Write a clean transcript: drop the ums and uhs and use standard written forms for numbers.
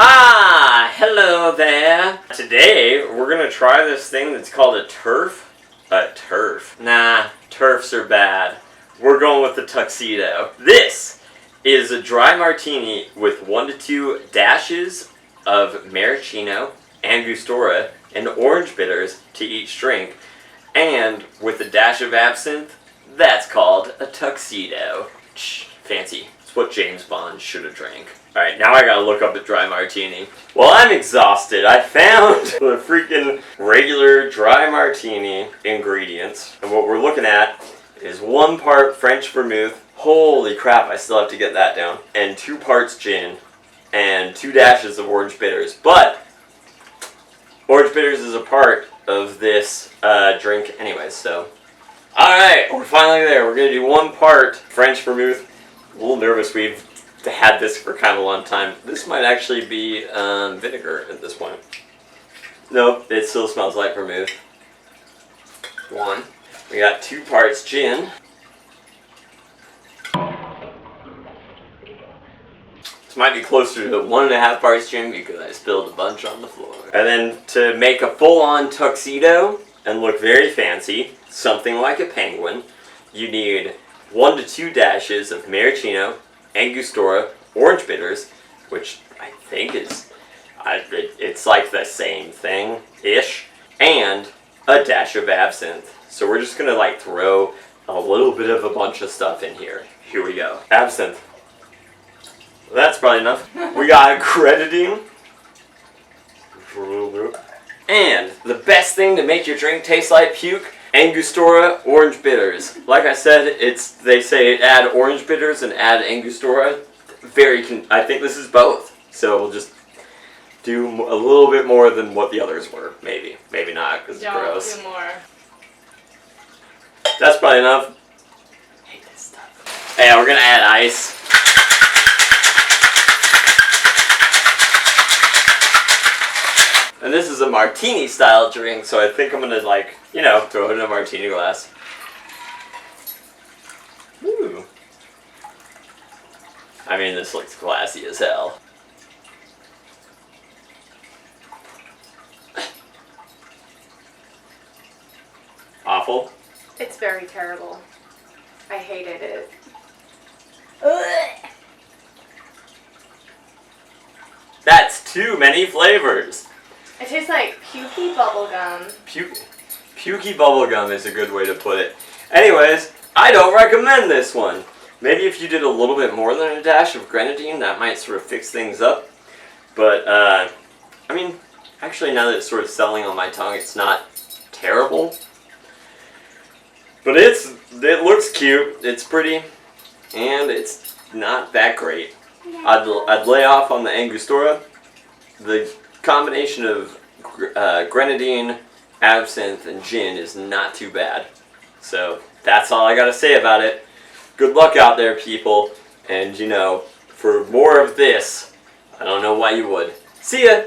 Hello there. Today, we're gonna try this thing that's called a turf. A turf? Nah, turfs are bad. We're going with the Tuxedo. This is a dry martini with 1 to 2 dashes of maraschino, Angustora, and orange bitters to each drink, and with a dash of absinthe. That's called a Tuxedo. Shh, fancy. It's what James Bond should have drank. Alright, now I gotta look up a dry martini. Well, I'm exhausted. I found the freaking regular dry martini ingredients. And what we're looking at is 1 part French vermouth. Holy crap, I still have to get that down. And 2 parts gin. And 2 dashes of orange bitters. But orange bitters is a part of this drink anyways, so. Alright, we're finally there. We're gonna do 1 part French vermouth. A little nervous, we've had this for kind of a long time. This might actually be vinegar at this point. Nope, it still smells like vermouth. 1. We got 2 parts gin. This might be closer to 1.5 parts gin because I spilled a bunch on the floor. And then to make a full-on tuxedo and look very fancy, something like a penguin, you need 1 to 2 dashes of maraschino, Angustora, orange bitters, which I think is, it's like the same thing-ish, and a dash of absinthe. So we're just gonna like throw a little bit of a bunch of stuff in here. Here we go. Absinthe. Well, that's probably enough. We got grenadine. For a little bit. And the best thing to make your drink taste like puke, Angustora orange bitters. Like I said, they say add orange bitters and add Angustora. I think this is both. So we'll just do a little bit more than what the others were. Maybe not, because it's gross. Do more. That's probably enough. I hate this stuff. Hey, we're gonna add ice. And this is a martini style drink, so I think I'm gonna throw it in a martini glass. Ooh. I mean, this looks classy as hell. Awful. It's very terrible. I hated it. Ugh. That's too many flavors. It tastes like pukey bubblegum. Pukey bubblegum is a good way to put it. Anyways, I don't recommend this one. Maybe if you did a little bit more than a dash of grenadine, that might sort of fix things up. But, I mean, actually now that it's sort of settling on my tongue, it's not terrible. But it looks cute, it's pretty, and it's not that great. I'd lay off on the Angustora. The combination of grenadine, absinthe, and gin is not too bad. So that's all I gotta say about it. Good luck out there, people. And for more of this, I don't know why you would. See ya!